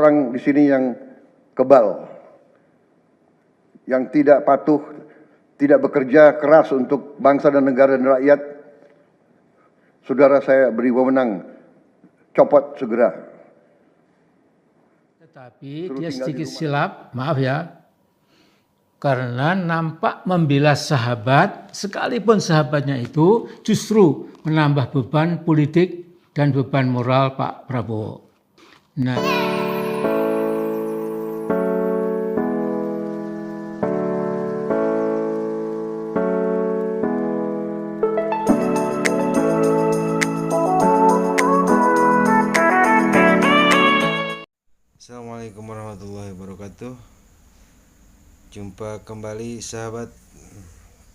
orang di sini yang kebal, yang tidak patuh, tidak bekerja keras untuk bangsa dan negara dan rakyat, saudara saya beri wewenang copot segera. Tetapi dia sedikit silap, maaf ya, karena nampak membela sahabat, sekalipun sahabatnya itu justru menambah beban politik dan beban moral Pak Prabowo. Nah, Assalamualaikum warahmatullahi wabarakatuh. Jumpa kembali sahabat.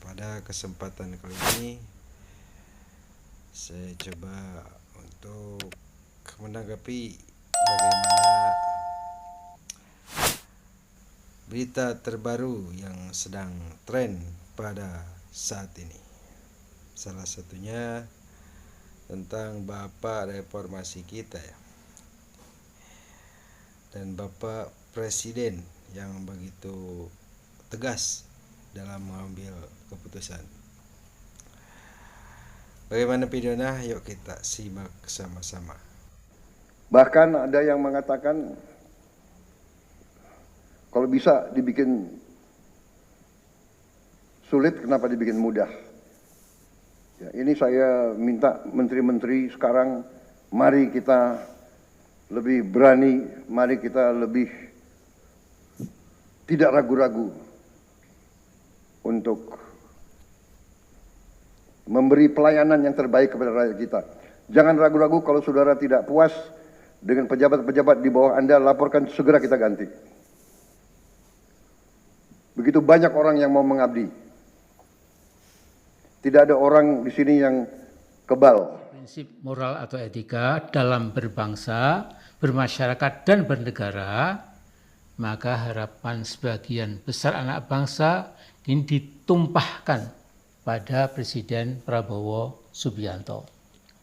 Pada kesempatan kali ini saya coba untuk menanggapi bagaimana berita terbaru yang sedang tren pada saat ini. Salah satunya tentang Bapak Reformasi kita ya, dan Bapak Presiden yang begitu tegas dalam mengambil keputusan. Bagaimana videonya? Yuk kita simak sama-sama. Bahkan ada yang mengatakan kalau bisa dibikin sulit, kenapa dibikin mudah? Ya, ini saya minta menteri-menteri sekarang, mari kita lebih berani, mari kita lebih tidak ragu-ragu untuk memberi pelayanan yang terbaik kepada rakyat kita. Jangan ragu-ragu, kalau saudara tidak puas dengan pejabat-pejabat di bawah Anda, laporkan, segera kita ganti. Begitu banyak orang yang mau mengabdi. Tidak ada orang di sini yang kebal. prinsip moral atau etika dalam berbangsa, bermasyarakat, dan bernegara, maka harapan sebagian besar anak bangsa ini ditumpahkan pada Presiden Prabowo Subianto.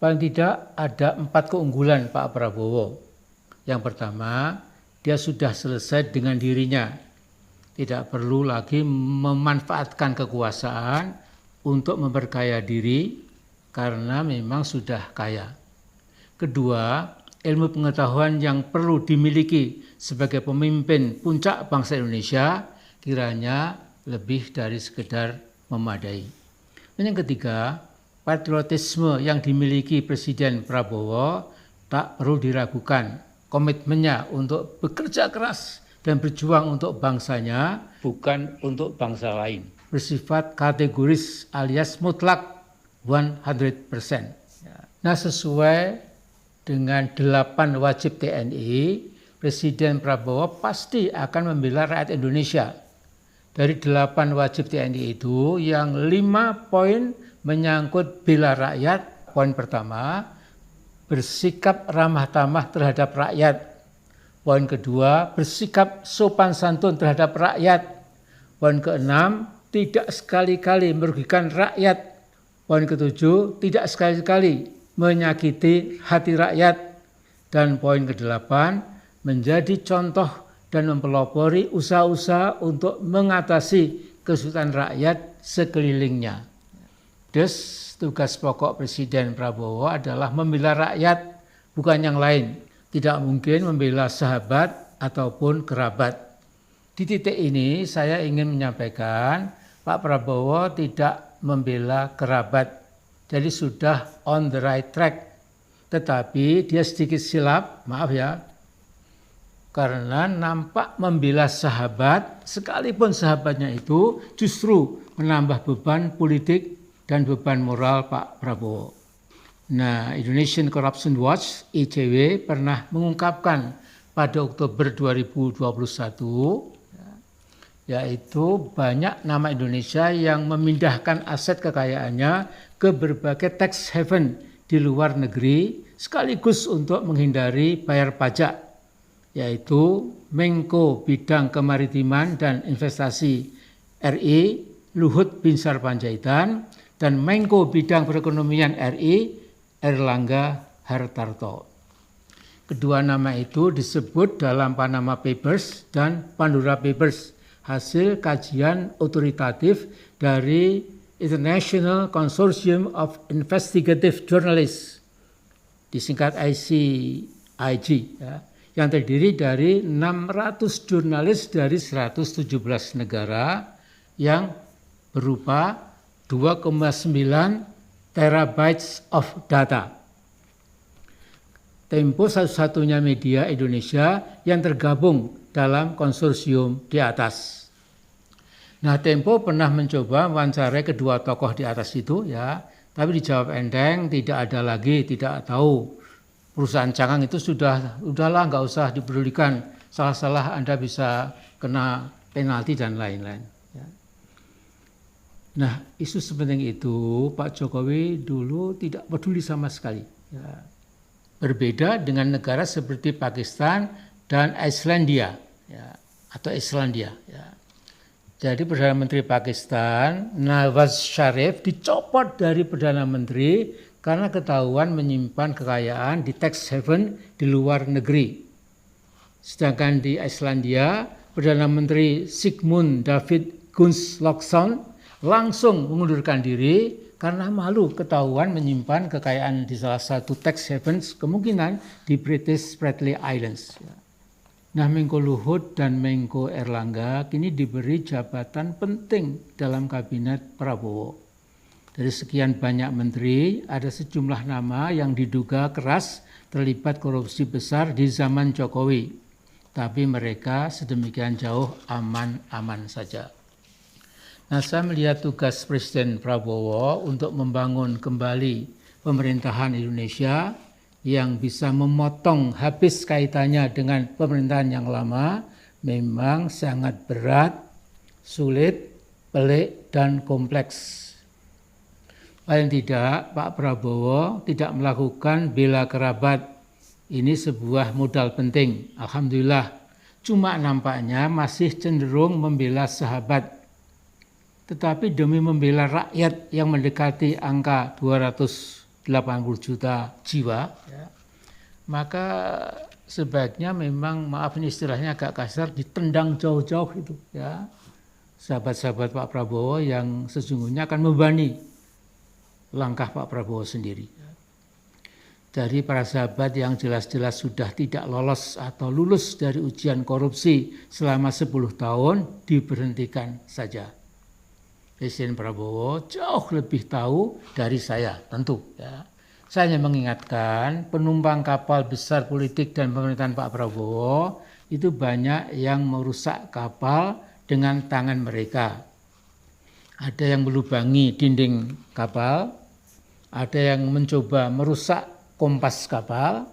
Paling tidak ada 4 keunggulan Pak Prabowo. Yang pertama, dia sudah selesai dengan dirinya. Tidak perlu lagi memanfaatkan kekuasaan untuk memperkaya diri karena memang sudah kaya. Kedua, ilmu pengetahuan yang perlu dimiliki sebagai pemimpin puncak bangsa Indonesia kiranya lebih dari sekedar memadai. Dan yang ketiga, patriotisme yang dimiliki Presiden Prabowo tak perlu diragukan. Komitmennya untuk bekerja keras dan berjuang untuk bangsanya, bukan untuk bangsa lain. Bersifat kategoris alias mutlak 100%. Nah, sesuai dengan 8 wajib TNI, Presiden Prabowo pasti akan membela rakyat Indonesia. Dari 8 wajib TNI itu, yang 5 poin menyangkut bela rakyat. Poin pertama, bersikap ramah tamah terhadap rakyat. Poin kedua, bersikap sopan santun terhadap rakyat. Poin keenam, tidak sekali-kali merugikan rakyat. Poin ketujuh, tidak sekali-kali menyakiti hati rakyat. Dan poin kedelapan, menjadi contoh dan mempelopori usaha-usaha untuk mengatasi kesulitan rakyat sekelilingnya. Terus tugas pokok Presiden Prabowo adalah membela rakyat, bukan yang lain. Tidak mungkin membela sahabat ataupun kerabat. Di titik ini saya ingin menyampaikan Pak Prabowo tidak membela kerabat. Jadi sudah on the right track. Tetapi dia sedikit silap, maaf ya, karena nampak membela sahabat, sekalipun sahabatnya itu justru menambah beban politik dan beban moral Pak Prabowo. Nah, Indonesian Corruption Watch (ICW) pernah mengungkapkan pada Oktober 2021, yaitu banyak nama Indonesia yang memindahkan aset kekayaannya ke berbagai tax haven di luar negeri sekaligus untuk menghindari bayar pajak, yaitu Menko Bidang Kemaritiman dan Investasi RI Luhut Binsar Panjaitan dan Menko Bidang Perekonomian RI Erlangga Hartarto. Kedua nama itu disebut dalam Panama Papers dan Pandora Papers, hasil kajian otoritatif dari International Consortium of Investigative Journalists, disingkat ICIJ, ya, yang terdiri dari 600 jurnalis dari 117 negara yang berupa 2,9 terabytes of data. Tempo satu-satunya media Indonesia yang tergabung dalam konsorsium di atas. Nah, Tempo pernah mencoba wawancarai kedua tokoh di atas itu, ya, tapi dijawab enteng, tidak ada lagi, tidak tahu. Perusahaan Cangang itu udahlah, nggak usah dipedulikan. Salah-salah Anda bisa kena penalti dan lain-lain. Ya. Nah, isu sepenting itu Pak Jokowi dulu tidak peduli sama sekali. Ya. Berbeda dengan negara seperti Pakistan dan Islandia, ya, atau Islandia. Ya. Jadi Perdana Menteri Pakistan, Nawaz Sharif, dicopot dari Perdana Menteri karena ketahuan menyimpan kekayaan di tax haven di luar negeri. Sedangkan di Islandia, Perdana Menteri Sigmund David Gunnlaugsson langsung mengundurkan diri karena malu ketahuan menyimpan kekayaan di salah satu tax havens, kemungkinan di British Spratly Islands. Nah, Menko Luhut dan Menko Erlangga kini diberi jabatan penting dalam kabinet Prabowo. Dari sekian banyak menteri, ada sejumlah nama yang diduga keras terlibat korupsi besar di zaman Jokowi. Tapi mereka sedemikian jauh aman-aman saja. Nah, saya melihat tugas Presiden Prabowo untuk membangun kembali pemerintahan Indonesia yang bisa memotong habis kaitannya dengan pemerintahan yang lama memang sangat berat, sulit, pelik, dan kompleks. Paling tidak, Pak Prabowo tidak melakukan bela kerabat. Ini sebuah modal penting, alhamdulillah. Cuma nampaknya masih cenderung membela sahabat. Tetapi demi membela rakyat yang mendekati angka 280 juta jiwa, ya, maka sebaiknya memang, maaf ini istilahnya agak kasar, ditendang jauh-jauh itu, ya, sahabat-sahabat Pak Prabowo yang sesungguhnya akan membebani langkah Pak Prabowo sendiri. Dari para sahabat yang jelas-jelas sudah tidak lolos atau lulus dari ujian korupsi selama 10 tahun, diberhentikan saja. Presiden Prabowo jauh lebih tahu dari saya, tentu. Ya. Saya hanya mengingatkan penumpang kapal besar politik dan pemerintahan Pak Prabowo itu banyak yang merusak kapal dengan tangan mereka. Ada yang melubangi dinding kapal, ada yang mencoba merusak kompas kapal,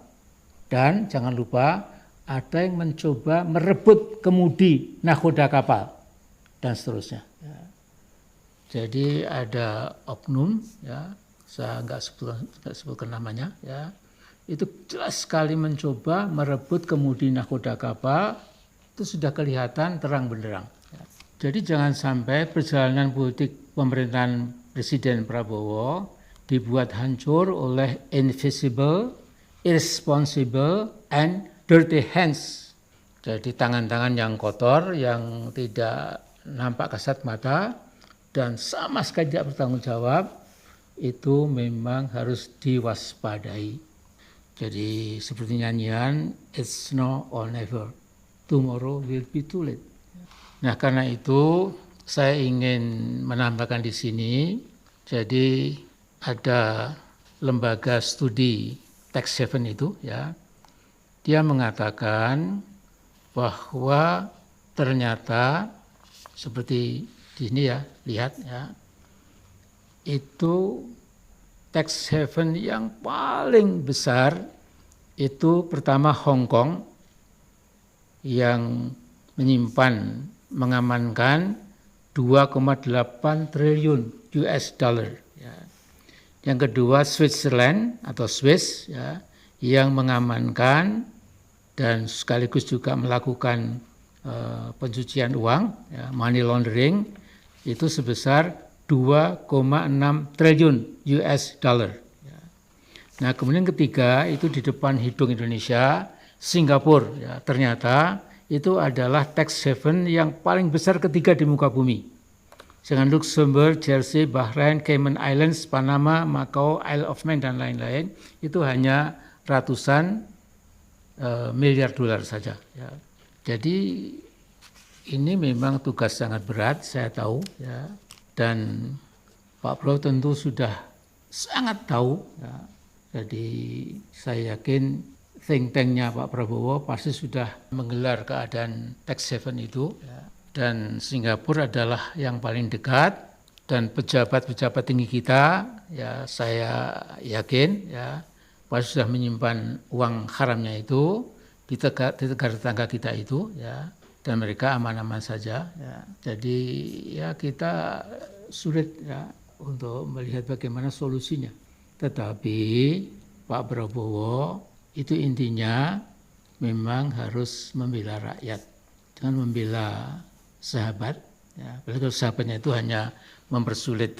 dan jangan lupa ada yang mencoba merebut kemudi nakoda kapal, dan seterusnya. Ya. Jadi ada oknum, ya, saya nggak sebutkan namanya, ya, itu jelas sekali mencoba merebut kemudi nakoda kapal, itu sudah kelihatan terang benderang. Ya. Jadi jangan sampai perjalanan politik pemerintahan Presiden Prabowo dibuat hancur oleh invisible, irresponsible, and dirty hands. Jadi tangan-tangan yang kotor, yang tidak nampak kasat mata, dan sama sekali tidak bertanggung jawab, itu memang harus diwaspadai. Jadi seperti nyanyian, it's now or never, tomorrow will be too late. Nah, karena itu saya ingin menambahkan di sini, jadi ada lembaga studi tax haven itu, ya, dia mengatakan bahwa ternyata seperti di sini, ya, lihat, ya, itu tax haven yang paling besar itu pertama Hong Kong yang menyimpan, mengamankan 2,8 triliun US dollar. Ya. Yang kedua Switzerland atau Swiss, ya, yang mengamankan dan sekaligus juga melakukan pencucian uang, ya, money laundering, itu sebesar 2,6 triliun US dollar. Ya. Nah, kemudian ketiga itu di depan hidung Indonesia, Singapura. Ya, ternyata itu adalah tax haven yang paling besar ketiga di muka bumi. Dengan Luxembourg, Jersey, Bahrain, Cayman Islands, Panama, Macau, Isle of Man, dan lain-lain, itu hanya ratusan miliar dolar saja. Ya. Jadi ini memang tugas sangat berat, saya tahu. Ya. Dan Pak Prabowo tentu sudah sangat tahu. Ya. Jadi saya yakin think tank-nya Pak Prabowo pasti sudah menggelar keadaan tax haven itu. Ya. Dan Singapura adalah yang paling dekat, dan pejabat-pejabat tinggi kita, ya saya yakin ya pasti sudah menyimpan uang haramnya itu di negara tetangga kita itu, ya, dan mereka aman-aman saja. Ya. Jadi ya kita sulit ya untuk melihat bagaimana solusinya. Tetapi Pak Prabowo itu intinya memang harus membela rakyat, dengan membela sahabat. Ya, kalau sahabatnya itu hanya mempersulit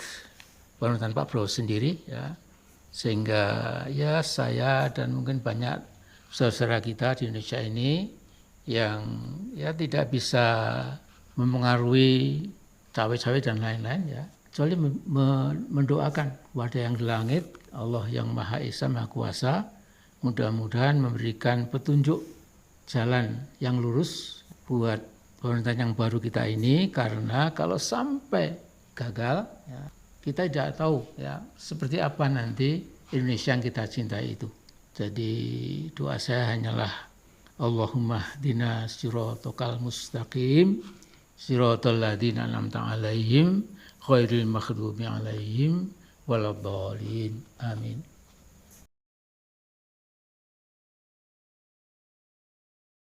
pemerintahan Pak Prabowo sendiri, ya, sehingga ya saya dan mungkin banyak saudara kita di Indonesia ini yang ya tidak bisa mempengaruhi cawe-cawe dan lain-lain, ya, kecuali mendoakan kepada yang di langit, Allah yang Maha Esa, Maha Kuasa, mudah-mudahan memberikan petunjuk jalan yang lurus buat pemerintahan yang baru kita ini, karena kalau sampai gagal, ya, kita tidak tahu ya seperti apa nanti Indonesia yang kita cintai itu. Jadi doa saya hanyalah Allahumma hdina siratal mustaqim siratal ladzina an'amta 'alaihim ghairil maghdubi 'alaihim waladdallin. Amin.